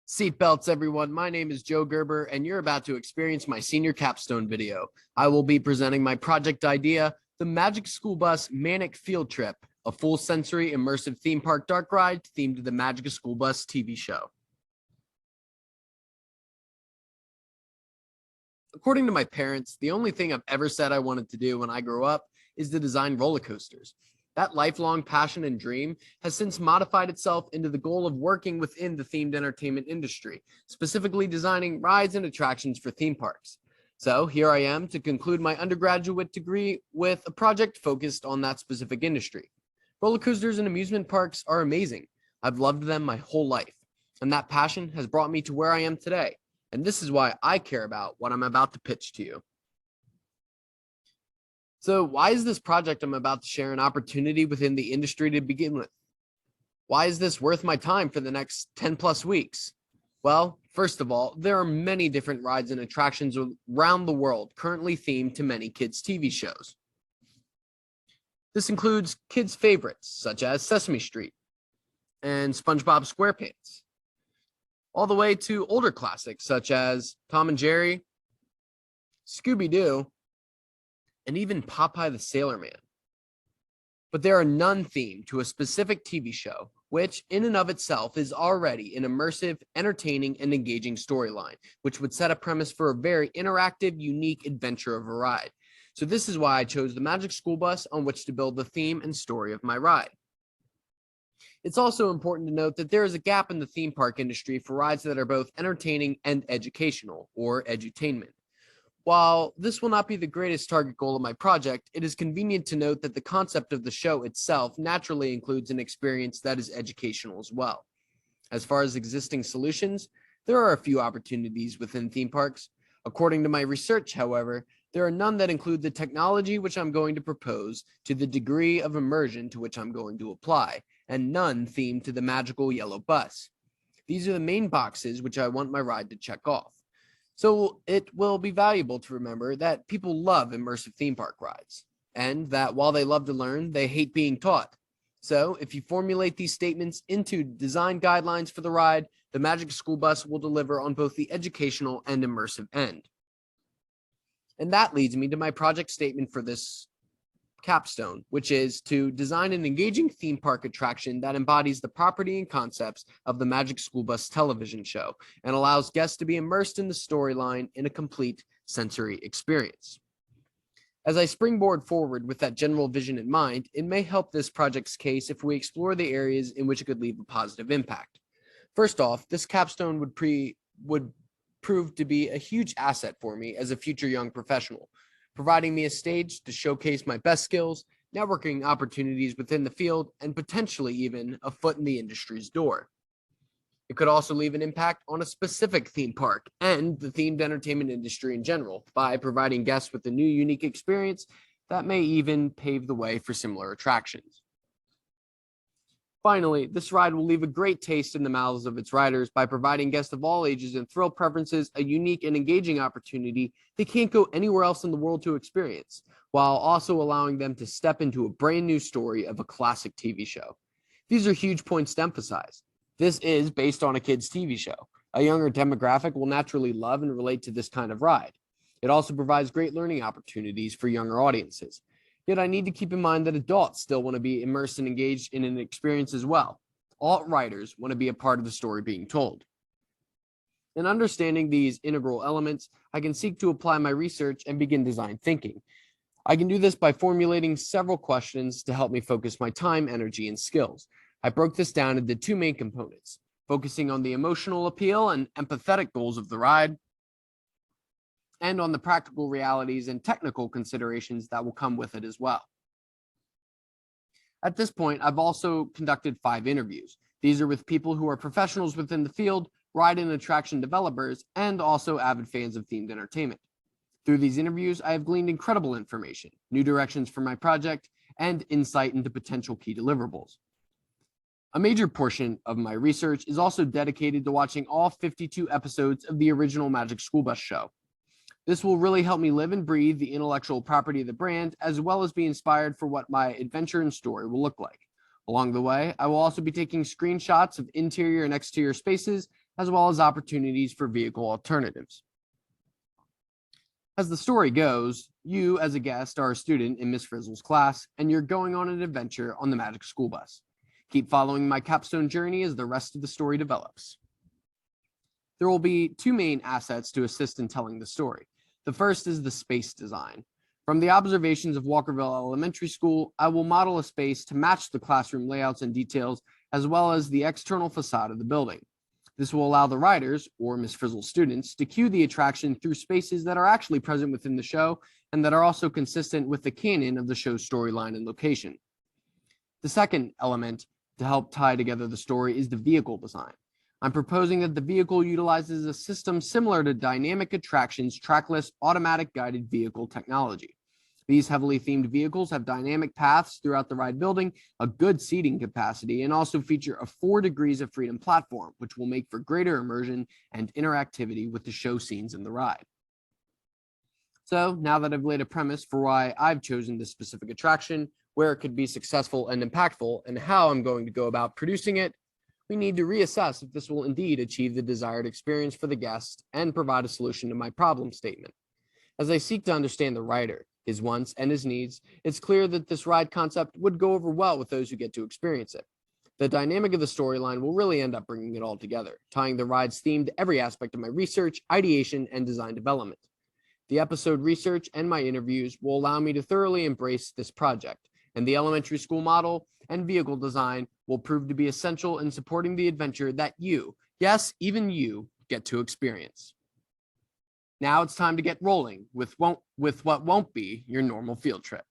Seatbelts, everyone. My name is Joe Gerber, and you're about to experience my senior capstone video. I will be presenting my project idea, the Magic School Bus Manic Field Trip, a full sensory immersive theme park dark ride themed to the Magic School Bus TV show. According to my parents, the only thing I've ever said I wanted to do when I grew up is to design roller coasters. That lifelong passion and dream has since modified itself into the goal of working within the themed entertainment industry, specifically designing rides and attractions for theme parks. So here I am to conclude my undergraduate degree with a project focused on that specific industry. Roller coasters and amusement parks are amazing. I've loved them my whole life, and that passion has brought me to where I am today. And this is why I care about what I'm about to pitch to you. So why is this project I'm about to share an opportunity within the industry to begin with? Why is this worth my time for the next 10 plus weeks? Well, first of all, there are many different rides and attractions around the world currently themed to many kids' TV shows. This includes kids' favorites such as Sesame Street and SpongeBob SquarePants, all the way to older classics such as Tom and Jerry, Scooby-Doo, and even Popeye the Sailor Man. But there are none themed to a specific TV show, which in and of itself is already an immersive, entertaining, and engaging storyline, which would set a premise for a very interactive, unique adventure of a ride. So this is why I chose the Magic School Bus on which to build the theme and story of my ride. It's also important to note that there is a gap in the theme park industry for rides that are both entertaining and educational, or edutainment. While this will not be the greatest target goal of my project, it is convenient to note that the concept of the show itself naturally includes an experience that is educational as well. As far as existing solutions, there are a few opportunities within theme parks. According to my research, however, there are none that include the technology which I'm going to propose to the degree of immersion to which I'm going to apply, and none themed to the magical yellow bus. These are the main boxes which I want my ride to check off. So it will be valuable to remember that people love immersive theme park rides, and that while they love to learn, they hate being taught. So if you formulate these statements into design guidelines for the ride, the Magic School Bus will deliver on both the educational and immersive end. And that leads me to my project statement for this capstone, which is to design an engaging theme park attraction that embodies the property and concepts of the Magic School Bus television show and allows guests to be immersed in the storyline in a complete sensory experience. As I springboard forward with that general vision in mind, it may help this project's case if we explore the areas in which it could leave a positive impact. First off, this capstone would prove to be a huge asset for me as a future young professional, providing me a stage to showcase my best skills, networking opportunities within the field, and potentially even a foot in the industry's door. It could also leave an impact on a specific theme park and the themed entertainment industry in general by providing guests with a new unique experience that may even pave the way for similar attractions. Finally, this ride will leave a great taste in the mouths of its riders by providing guests of all ages and thrill preferences a unique and engaging opportunity they can't go anywhere else in the world to experience, while also allowing them to step into a brand new story of a classic TV show. These are huge points to emphasize. This is based on a kid's TV show. A younger demographic will naturally love and relate to this kind of ride. It also provides great learning opportunities for younger audiences. Yet I need to keep in mind that adults still want to be immersed and engaged in an experience as well. All riders want to be a part of the story being told. In understanding these integral elements, I can seek to apply my research and begin design thinking. I can do this by formulating several questions to help me focus my time, energy, and skills. I broke this down into two main components, focusing on the emotional appeal and empathetic goals of the ride, and on the practical realities and technical considerations that will come with it as well. At this point, I've also conducted 5 interviews. These are with people who are professionals within the field, ride and attraction developers, and also avid fans of themed entertainment. Through these interviews, I have gleaned incredible information, new directions for my project, and insight into potential key deliverables. A major portion of my research is also dedicated to watching all 52 episodes of the original Magic School Bus show. This will really help me live and breathe the intellectual property of the brand, as well as be inspired for what my adventure and story will look like. Along the way, I will also be taking screenshots of interior and exterior spaces, as well as opportunities for vehicle alternatives. As the story goes, you as a guest are a student in Miss Frizzle's class, and you're going on an adventure on the Magic School Bus. Keep following my Capstone journey as the rest of the story develops. There will be two main assets to assist in telling the story. The first is the space design. From the observations of Walkerville Elementary School, I will model a space to match the classroom layouts and details, as well as the external facade of the building. This will allow the riders, or Miss Frizzle's students, to cue the attraction through spaces that are actually present within the show and that are also consistent with the canon of the show's storyline and location. The second element to help tie together the story is the vehicle design. I'm proposing that the vehicle utilizes a system similar to Dynamic Attractions' trackless automatic guided vehicle technology. These heavily themed vehicles have dynamic paths throughout the ride building, a good seating capacity, and also feature a 4 degrees of freedom platform, which will make for greater immersion and interactivity with the show scenes in the ride. So now that I've laid a premise for why I've chosen this specific attraction, where it could be successful and impactful, and how I'm going to go about producing it, we need to reassess if this will indeed achieve the desired experience for the guest and provide a solution to my problem statement. As I seek to understand the rider, his wants and his needs, it's clear that this ride concept would go over well with those who get to experience it. The dynamic of the storyline will really end up bringing it all together, tying the ride's theme to every aspect of my research, ideation, and design development. The episode research and my interviews will allow me to thoroughly embrace this project, and the elementary school model and vehicle design will prove to be essential in supporting the adventure that you, yes, even you, get to experience. Now it's time to get rolling with what won't be your normal field trip.